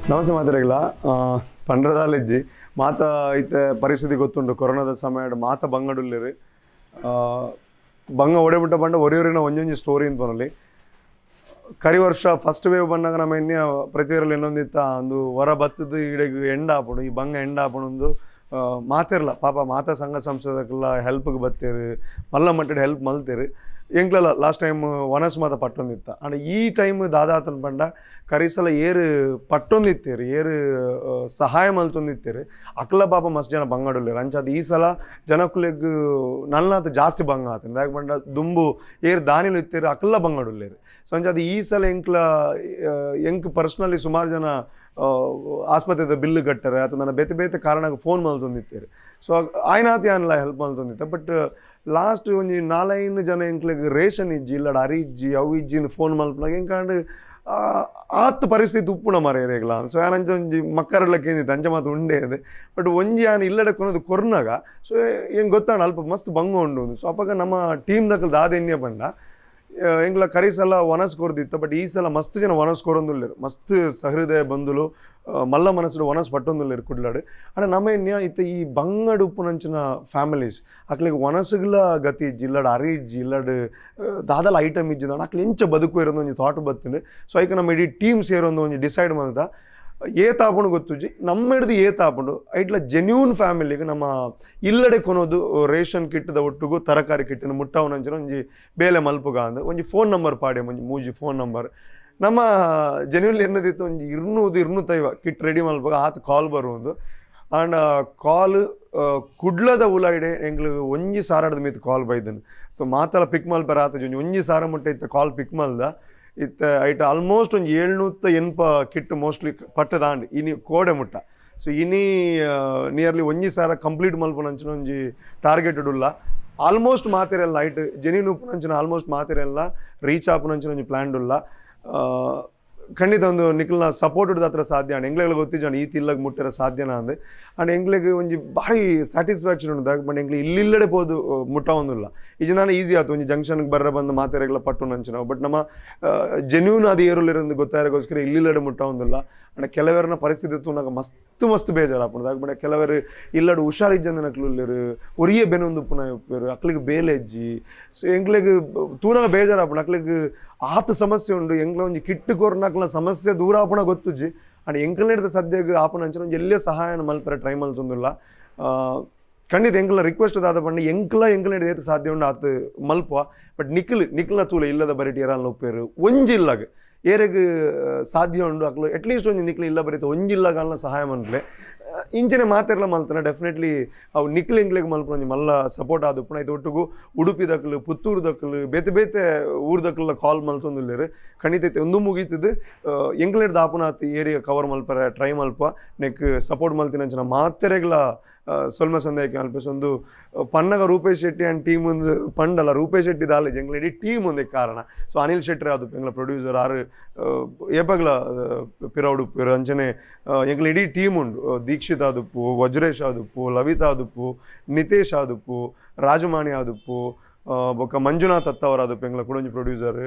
ನಮಸ್ತೆ ಮಾತಾಡಿಲ್ಲ ಪಂಡ್ರದಾಲಿಜ್ಜಿ ಮಾತ ಐತೆ ಪರಿಸ್ಥಿತಿ ಗೊತ್ತುಂಟು ಕೊರೋನಾದ ಸಮಯ ಮಾತ ಬಂಗಡುಲ್ಲಿರಿ ಬಂಗ ಒಡೆಬಿಟ್ಟ ಬಂಡ ಒರಿಯೊರಿನ ಒಂಜೊಂಜಿ ಸ್ಟೋರಿ ಅಂತ ಬರಲಿ ಕರಿ ವರ್ಷ ಫಸ್ಟ್ ವೇವ್ ಬಂದಾಗ ನಮ್ಮ ಎಣ್ಣೆ ಪ್ರತಿಯೊರಲ್ಲಿ ಇನ್ನೊಂದಿತ್ತ ಒಂದು ಹೊರ ಬತ್ತದ ಇಡೆಗೆ ಎಂಡ ಹಾಪಡು ಈ ಬಂಗ ಎಂಡ ಹಾಪಣೊಂದು ಮಾತಿರಲ್ಲ ಪಾಪ ಮಾತಾ ಸಂಘ ಸಂಸ್ಥೆದಕ್ಕೆಲ್ಲ ಹೆಲ್ಪ್ಗೆ ಬತ್ತೇರಿ ಮಲ್ಲ ಮಟ್ಟದ ಹೆಲ್ಪ್ ಮಲ್ತೇರಿ ಎಂಕ್ಲಲ್ಲ ಲಾಸ್ಟ್ ಟೈಮ್ ವನಸ್ ಮಾತ ಪಟ್ಟೊಂದಿತ್ತ ಅಂಡ್ ಈ ಟೈಮ್ ದಾದಾತನ ಪಂಡ ಕರಿಸಲ ಏರು ಪಟ್ಟೊಂದಿತ್ತೇರಿ ಏರು ಸಹಾಯ ಮಲ್ತೊಂದಿತ್ತೇರಿ ಅಕ್ಲ ಪಾಪ ಮಸ್ತ್ ಜನ ಬಂಗಾಡುಲ್ಲೇರು ಅಂಚಾದ ಈ ಸಲ ಜನಕ್ಕುಲೆಗ್ ನಲ್ನಾತ ಜಾಸ್ತಿ ಬಂಗ ಆತನ ಯಾಕೆ ಪಂಡ ದುಂಬು ಏರು ದಾನಿಲು ಇತ್ತೇರಿ ಅಕ್ಲ ಬಂಗಾಡುಲ್ಲೇರು ಸೊ ಅಂಚಾದ ಈ ಸಲ ಎಂಕ್ ಪರ್ಸ್ನಲಿ ಸುಮಾರು ಜನ ಆಸ್ಪತ್ರೆದ ಬಿಲ್ಲು ಕಟ್ಟಾರೆ ಅಥವಾ ನನ್ನ ಬೇತೆ ಬೇತೆ ಕಾರಣಕ್ಕೆ ಫೋನ್ ಮಲ್ತೊಂದಿತ್ತೇರಿ ಸೊ ಆಯ್ನಾತಿ ಅನ್ಲ ಹೆಲ್ಪ್ ಮಲ್ತೊಂದಿತ್ತ ಬಟ್ ಲಾಸ್ಟ್ ಒಂಜಿ 4-5 ಜನ ಎಂಕ್ಲೆಗ್ ರೇಷನ್ ಇಜ್ಜಿ ಇಲ್ಲಡ ಅರಿ ಇಜ್ಜಿ ಅವು ಇಜ್ಜಿಂದು ಫೋನ್ ಮಲ್ಪನಾಗ ಎಂಕಾಂಡು ಆತ್ ಪರಿಸ್ಥಿತಿ ಉಪ್ಪುಣ ಮರೆಯರೇಗ್ಲ ಸೊ ಯಾನಂಚ ಒಂಜಿ ಮಕ್ಕರೆಲ್ಲ ಕೇಂದಿತ್ತು ಅಂಚ ಮಾತು ಉಂಡೇ ಇದೆ ಬಟ್ ಒಂಜಿ ಯಾನು ಇಲ್ಲಡೆ ಕೊನೋದು ಕೊರ್ನಾಗ ಸೊ ಹೆಂಗೆ ಗೊತ್ತಾಣ ಅಲ್ಪ ಮಸ್ತ್ ಬಂಗ ಉಂಡು ಸೊ ಅಪ್ಪಾಗ ನಮ್ಮ ಟೀಮ್ ದಕ್ಕಲ್ ದಾದೆನ್ಯ ಪಂಡ ಎಂಗ್ಲ ಕರಿಸಲ ವನಸ್ ಕೊರ್ದಿತ್ತು ಬಟ್ ಈ ಸಲ ಮಸ್ತ್ ಜನ ವನಸ್ ಕೊರೊಂದುಲ್ಲೇರು ಮಸ್ತ್ ಸಹೃದಯ ಬಂದುಲು ಮಲ್ಲ ಮನಸ್ಸು ವನಸ್ ಪಟ್ಟೊಂದುಲ್ಲೇರು ಕುಡ್ಲಾಡು ಅಣ್ಣ ನಮ್ಮ ಎನ್ಯ ಇತ್ತ ಈ ಬಂಗಡ್ ಉಪ್ಪುನಂಚಿನ ಫ್ಯಾಮಿಲೀಸ್ ಅಕ್ಲಿಗೆ ವನಸ್ಸುಗಳ ಗತಿ ಇಜ್ಜಿ ಇಲ್ಲಡ ಅರಿ ಇಜ್ಜಿ ಇಲ್ಲಡು ದಾದಲ ಐಟಮ್ ಇಜ್ಜಿದ ಅಕ್ಲೆ ಎಂಚ ಬದುಕು ಇರೋದು ಒಂಜಿ ಥಾಟ್ ಬತ್ತಿನ ಸೊ ಐಕ ನಮ್ಮ ಇಡೀ ಟೀಮ್ ಸೇರೊಂದು ಒಂಜಿ ಡಿಸೈಡ್ ಮಾಡ್ದ ಏತಾಪುಂಡು ಗೊತ್ತುಜಿ ನಮ್ಮ ಹಿಡ್ದು ಏತಾಪುಂಡು ಐಟ್ಲ ಜೆನ್ಯೂನ್ ಫ್ಯಾಮಿಲಿಗೆ ನಮ್ಮ ಇಲ್ಲಡೆ ಕೊನೋದು ರೇಷನ್ ಕಿಟ್ಟದ ಒಟ್ಟಿಗೂ ತರಕಾರಿ ಕಿಟ್ಟಿನ ಮುಟ್ಟವನಂಚಿನ ಒಂಜಿ ಬೇಲೆ ಮಲ್ಪುಗ ಅಂದ ಒಂಜಿ ಫೋನ್ ನಂಬರ್ ಪಾಡೆ ಒಂಜಿ ಮೂಜಿ ಫೋನ್ ನಂಬರ್ ನಮ್ಮ ಜೆನ್ಯೂನ್ಲಿ ಎನ್ನದಿತ್ತು ಒಂಜಿ 200-250 ಕಿಟ್ ರೆಡಿ ಮಲ್ಪುಗ ಆತ ಕಾಲ್ ಬರುವುದು ಆಂಡ್ ಕಾಲ್ ಕುಡ್ಲದ ಉಲಾಯ್ಡೆ ಎಂಗ್ಲು ಒಂಜಿ ಸಾರಾಡದ ಮಿತ್ ಕಾಲ್ ಬೈದನು ಸೊ ಮಾತಲ ಪಿಕ್ ಮಲ್ಪರ ಆತ ಒಂಜಿ ಸಾರ ಮುಟ್ಟ ಇತ್ತ ಕಾಲ್ ಪಿಕ್ ಮಲ್ದ ಇತ್ತ ಐಟ್ ಆಲ್ಮೋಸ್ಟ್ ಒಂದು 780 ಕಿಟ್ ಮೋಸ್ಟ್ಲಿ ಪಟ್ಟು ದಾಂಡು ಇನಿ ಕೋಡೆ ಮುಟ್ಟ ಸೊ ಇನಿ ನಿಯರ್ಲಿ ಒಂಜಿ ಸಾರ ಕಂಪ್ಲೀಟ್ ಮಲ್ಪುನಂಚಿನ ಒಂಜಿ ಟಾರ್ಗೆಟೆಡ್ ಉಲ್ಲ ಆಲ್ಮೋಸ್ಟ್ ಮಾತೆರೆಲ್ಲ ಐಟ್ ಜೆನ್ಯೂನ್ ಉಪ್ಪುನಂಚಿನ ಆಲ್ಮೋಸ್ಟ್ ಮಾತೆರೆಲ್ಲ ರೀಚ್ ಆಪುನಂಚಿನ ಒಂಜಿ ಪ್ಲ್ಯಾನ್ಡ್ ಉಲ್ಲ ಖಂಡಿತ ಒಂದು ನಿಖಲ್ನ ಸಪೋರ್ಟೆಡ್ ಹತ್ರ ಸಾಧ್ಯ ಅಂಡ್ ಎಂಗ್ಲೆಗ್ ಗೊತ್ತಿದ್ದಾನೆ ಈ ತಿಲ್ಲಗೆ ಮುಟ್ಟಿರೋ ಸಾಧ್ಯನಾ ಅಂದೆ ಅಂಡ್ ಎಂಗ್ಲೆಗ್ ಒಂಜಿ ಭಾರಿ ಸ್ಯಾಟಿಸ್ಫ್ಯಾಕ್ಷನ್ ಉಂಟು ಬಟ್ ಎಂಗ್ಲಿ ಇಲ್ಲಿಲ್ಲಡೆ ಪೋದು ಮುಟ್ಟವೊಂದಿಲ್ಲ ಈಜಿ ನಾನು ಈಸಿ ಆಯ್ತು ಒಂಜಿ ಜಂಕ್ಷನ್ಗೆ ಬರ್ರ ಬಂದು ಮಾತೆರೆಗ್ಲ ಪಟ್ಟು ನಂಚಿನಾವು ಬಟ್ ನಮ್ಮ ಜೆನ್ಯೂನ್ ಅದು ಏರುಲಿருந்து ಗೊತ್ತಾಗೋಸ್ಕರ ಇಲ್ಲಿಲ್ಲಡೆ ಮುಟ್ಟವೊಂದಿಲ್ಲ ಅಂಡ್ ಕೆಲವರನ್ನ ಪರಿಸ್ಥಿತಿ ತೂನಾಗ ಮಸ್ತ್ ಬೇಜಾರಾಪುಂಡು ಬಟ್ ಕೆಲವರು ಇಲ್ಲಡು ಹುಷಾರಿಜ್ಜಂದಿನಕ್ಲುಲ್ಲೇರು ಒರಿಯೇ ಬೆನೊಂದು ಪುನಃ ಉಪ್ಪೇರು ಅಕ್ಲಿಗೆ ಬೇಲೆ ಇಜ್ಜಿ ಸೊ ಎಂಗ್ಲೆಗ್ ತೂನಾಗ ಬೇಜಾರಾಪುಂಡು ಅಕ್ಲಿಗೆ ಆತ ಸಮಸ್ಯೆ ಉಂಡು ಎಂಗ್ಲ ಒಂಜಿ ಕಿಟ್ಟು ಕೊರ್ನಾಕ್ಲ ಸಮಸ್ಯೆ ದೂರ ಆಪುಣ ಗೊತ್ತುಜ್ಜಿ ಅಂಡ್ ಎಂಕಲ್ನ ಹಿಡಿದ ಸದ್ಯಕ್ಕೆ ಆಪುಣ ಅಂಚಿನ ಎಲ್ಲೇ ಸಹಾಯನ ಮಲ್ಪರೆ ಟ್ರೈ ಮಲ್ತೊಂದಿಲ್ಲ ಖಂಡಿತ ಎಂಕ್ಲ ರಿಕ್ವೆಸ್ಟ್ ಆದ ಪಂಡ ಎಂಕ್ಲ ಹಿಡಿದ ಏತು ಸಾಧ್ಯ ಉಂಡು ಆತ ಮಲ್ಪುವ ಬಟ್ ನಿಖಲ್ನ ತೂಲೆ ಇಲ್ಲದ ಬರೀಟಿ ಏರಲ್ಲ ಉಪ್ಪೇರು ಒಂಜಿಲ್ಲಾಗ ಏರೆಗ್ ಸಾಧ್ಯ ಉಂಡು ಅಕ್ಲು ಅಟ್ಲೀಸ್ಟ್ ಒಂಜಿ ನಿಕ್ಲು ಇಲ್ಲ ಬರೀತ ಒಂಜಿಲ್ಲಾಗಲ್ಲ ಸಹಾಯ ಮನ್ಪ್ಲೆ ಇಂಚನೆ ಮಾತೆರ್ಲ ಮಲ್ತಾನೆ ಡೆಫಿನೆಟ್ಲಿ ಅವು ನಿಕ್ಲು ಎಂಗ್ಲೆಗ್ ಮಲ್ಪೊಂಜಿ ಮಲ್ಲ ಸಪೋರ್ಟ್ ಆದ ಉಪ್ಪುನ ಇದು ಒಟ್ಟಿಗೂ ಉಡುಪಿ ದಕ್ಕಲು ಪುತ್ತೂರು ದಕ್ಕಲು ಬೇತೆ ಬೇತೆ ಊರು ದಕ್ಕಲೆಲ್ಲ ಕಾಲ್ ಮಲ್ತೊಂದುಲ್ಲೇರು ಖಂಡಿತ ಒಂದು ಮುಗೀತದೆ ಎಂಗ್ಲ ಹಿಡ್ದು ಆಪುನಾತ್ ಏರಿಯಾ ಕವರ್ ಮಲ್ಪರೆ ಟ್ರೈ ಮಲ್ಪ ನೆಕ್ ಸಪೋರ್ಟ್ ಮಲ್ತಿನಂಚಿನ ಮಾತೆರೆಗ್ಲ ಸೊಲ್ಮ ಸಂದೇಹಕ್ಕೆ ಅಲ್ಪಿಸ್ ಒಂದು ಪನ್ನಗ ರೂಪೇಶ್ ಶೆಟ್ಟಿ ಆ್ಯಂಡ್ ಟೀಮ್ ಒಂದು ಪಂಡಲ್ಲ ರೂಪೇಶ್ ಶೆಟ್ಟಿ ದಾಲೇಜ್ ಎಂಗ್ಲ ಇಡೀ ಟೀಮ್ ಒಂದೇ ಕಾರಣ ಸೊ ಅನಿಲ್ ಶೆಟ್ಟಿ ಅದು ಎಂಗ್ಲ ಪ್ರೊಡ್ಯೂಸರ್ ಆರು ಏಪಗ್ಲ ಪಿರೌಡು ಅಂಚನೆ ಎಂಗ್ಲ ಇಡೀ ಟೀಮ್ ಉಂಡು ದೀಕ್ಷಿತ್ ಆದುಪ್ಪು ವಜ್ರೇಶ್ ಆದುಪ್ಪು ಲವಿತಾ ಆದುಪ್ಪು ನಿತೇಶ್ ಆದುಪ್ಪು ರಾಜಮಾಣಿ ಆದುಪ್ಪು ಬೊಕ್ಕ ಮಂಜುನಾಥ್ ಅತ್ತವರ ಆದುಪ್ಪು ಎಂಗ್ಲ ಕುಡೊಂಜಿ ಪ್ರೊಡ್ಯೂಸರ್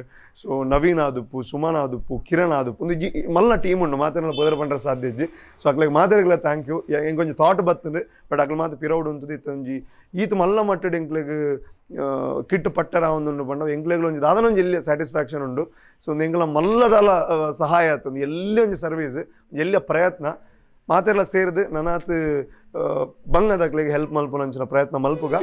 ಸೊ ನವೀನ್ ಆದುಪ್ಪು ಸುಮನ್ ಆದುಪ್ಪು ಕಿರಣ್ ಆದುಪ್ಪು ಒಂದು ಮಲ್ಲ ಟೀಮ್ ಉಂಡು ಮಾತೆಲ್ಲ ಪೊದರ ಪಂಡ್ರೆ ಸಾಧ್ಯ ಇಜ್ಜಿ ಸೊ ಅಕ್ಲೆಗ್ ಮಾತೆರೆಗ್ಲ ಥ್ಯಾಂಕ್ ಯು ಎಂಗೊಂಜಿ ಥಾಟ್ ಬರ್ತದೆ ಬಟ್ ಅಕ್ಲ ಮಾತು ಪಿರೌಡ್ ಉಂತದೆ ಇತ್ತೊಂಜಿ ಈತ ಮಲ್ಲ ಮಟ್ಟಡ್ ಎಂಕ್ಲೆಗ್ ಕಿಟ್ಟು ಪಟ್ಟರ ಒಂದು ಪಂಡ ಎಂಕ್ಲೆಗ್ಲ ಒಂಜಿ ದಾದನೊಂಜಿ ಎಲ್ಲಿ ಸ್ಯಾಟಿಸ್ಫ್ಯಾಕ್ಷನ್ ಉಂಡು ಸೊ ಒಂದು ಎಂಗ್ಲ ಮಲ್ಲದಲ ಸಹಾಯ ಆಯ್ತು ಎಲ್ಲಿ ಒಂಜಿ ಸರ್ವೀಸ್ ಎಲ್ಲಿಯ ಪ್ರಯತ್ನ ಮಾತೆಲ್ಲ ಸೇರಿದು ನನಾತ್ ಬಂಗದಕ್ಲೆಗ್ ಹೆಲ್ಪ್ ಮಲ್ಪುನಂಚಿನ ಪ್ರಯತ್ನ ಮಲ್ಪುಗ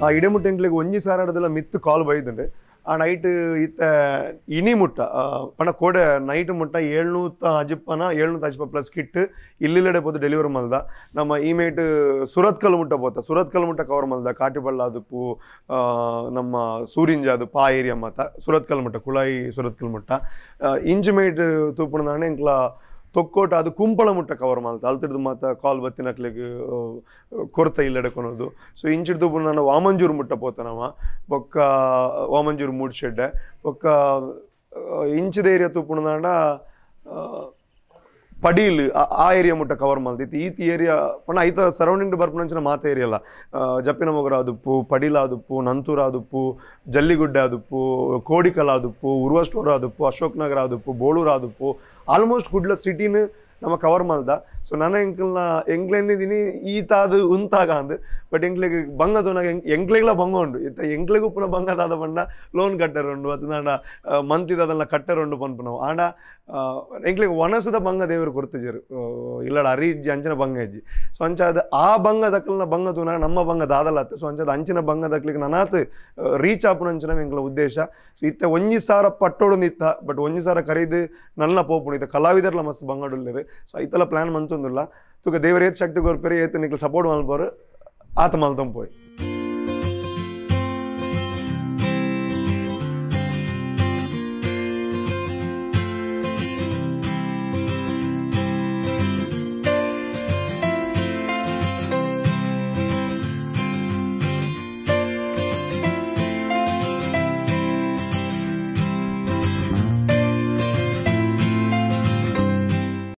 ಆ ಇಡೆಮುಟ್ಟ ಎಂಕ್ಲೆಗ್ ಒಂಜಿ ಸಾರಾಡದೆಲ್ಲ ಮಿತ್ತು ಕಾಲ್ ಬೈದುಂಡು ಆ ನೈಟ್ ಇತ್ತ ಇನಿ ಮುಟ್ಟ ಪಂಡ ಕೋಡೆ ನೈಟ್ ಮುಟ್ಟ 750 ಪ್ಲಸ್ ಕಿಟ್ ಇಲ್ಲಿಲ್ಲಡೆ ಪೋದು ಡೆಲಿವರಿ ಮಲ್ದ ನಮ್ಮ ಇಮೇಟ್ ಸುರತ್ಕಲ್ ಮುಟ್ಟ ಪೋತ ಸುರತ್ಕಲ್ ಮುಟ್ಟ ಕವರ್ ಮಲ್ದ ಕಾಟಿಬಳ್ಳ ಆದುಪ್ಪು ನಮ್ಮ ಸೂರಿಂಜ ಆದುಪ್ಪು ಆ ಏರಿಯಾ ಮಾತ ಸುರತ್ಕಲ್ ಮುಟ್ಟ ಕುಳಾಯಿ ಸುರತ್ಕಲ್ ಮುಟ್ಟ ಇಂಚಿಮೇಟ್ ತೂಪುಣದಾಣೆ ಎಂಕ್ಲ ತೊಕ್ಕೋಟ ಅದು ಕುಂಪಳ ಮುಟ್ಟ ಕವರ್ ಮಾಡ್ತಾ ಅಲ್ತಿಡ್ದು ಮಾತ ಕಾಲ್ ಬತ್ತಿನಕ್ಲಿಗೆ ಕೊರತೆ ಇಲ್ಲಡೆಕೊನೋದು ಸೊ ಇಂಚಿಡ್ದು ನಾನು ವಾಮಂಜೂರು ಮುಟ್ಟ ಪೋತನವ ಬೊಕ್ಕ ವಾಮಂಜೂರು ಮೂಡ್ ಶೆಡ್ಡೆ ಬೊಕ್ಕ ಇಂಚಿದ ಏರಿಯಾ ತೂಪುಣದಾಂಡ ಪಡೀಲ್ ಆ ಏರಿಯಾ ಮುಟ್ಟ ಕವರ್ ಮಲ್ದಿತ್ತು ಈತ ಏರಿಯಾ ಪಣ ಐತ ಸರೌಂಡಿಂಗ್ ಬರ್ಪುನಂಚಿನ ಮಾತ ಏರಿಯಲ್ಲ ಜಪ್ಪಿನ ಮೊಗರ ಆದುಪ್ಪು ಪಡೀಲ ಆದುಪ್ಪು ನಂತೂರ ಆದುಪ್ಪು ಜಲ್ಲಿಗುಡ್ಡೆ ಆದುಪ್ಪು ಕೋಡಿಕಲ್ ಆದುಪ್ಪು ಉರ್ವ ಸ್ಟೋರ್ ಆದುಪ್ಪು ಅಶೋಕ್ ನಗರ ಆದುಪ್ಪು ಬೋಳೂರು ಆದುಪ್ಪು ಆಲ್ಮೋಸ್ಟ್ ಗುಡ್ಲ ಸಿಟಿನ ನಮ್ಮ ಕವರ್ ಮಲ್ದ ಸೊ ನನ್ನ ಎಂಗ್ಲೆನ್ನಿದ್ದೀನಿ ಈತಾದು ಉಂತಾಗ ಅಂದು ಬಟ್ ಎಂಗ್ಲಿಗೆ ಬಂಗ ತೋನಾಗ ಎಂಗ್ಲೆಗ್ಲ ಬಂಗ ಉಂಡು ಇತ್ತ ಎಂಗ್ಲೆಗೂ ಪುನಃ ಬಂಗದಾದ ಪಂಡ ಲೋನ್ ಕಟ್ಟರುಂಡು ಅದು ನಾಡ ಮಂತಿದ ಅದೆಲ್ಲ ಕಟ್ಟರುಂಡು ಪನ್ಪು ನಾವು ಆಂಡ ಎಂಗ್ಲಿಗೆ ಒನಸದ ಬಂಗ ದೇವರು ಕೊಡ್ತಿಜರು ಇಲ್ಲಡ ಅರಿಜ್ಜಿ ಅಂಚಿನ ಬಂಗ ಇಜ್ಜಿ ಸೊ ಅಂಚಾದ ಆ ಬಂಗ ದಕ್ಕಲ್ನ ಬಂಗ ತೂನಾಗ ನಮ್ಮ ಬಂಗ ದಾದಲತ್ತು ಸೊ ಅಂಚಾದ ಅಂಚಿನ ಬಂಗ ದಕ್ಲಿಕ್ಕೆ ನನಾತ್ ರೀಚ್ ಆಪುನ ಅಂಚಿನ ಎಂಗ್ಲ ಉದ್ದೇಶ ಸೊ ಇತ್ತ 1,000 ಪಟ್ಟೋಡು ನಿತ್ತ ಬಟ್ 1,000 ಖರೀದು ನಲ್ಲ ಪೋಪುಣ ಇತ್ತ ಕಲಾವಿದರ್ಲ ಮಸ್ತ್ ಬಂಗಡುಲ್ಲೇರು ಸೊ ಐತಲ್ಲ ಪ್ಲಾನ್ ಮಂತೊಂದಿಲ್ಲ ತುಕ ದೇವರ ಏತ್ ಶಕ್ತಿ ಕೊರ್ಪೆರಿ ಏತ್ ನಿಕ್ಲು ಸಪೋರ್ಟ್ ಮಲ್ಪೋರು ಆತ ಮಲ್ತಂಪೋಯ್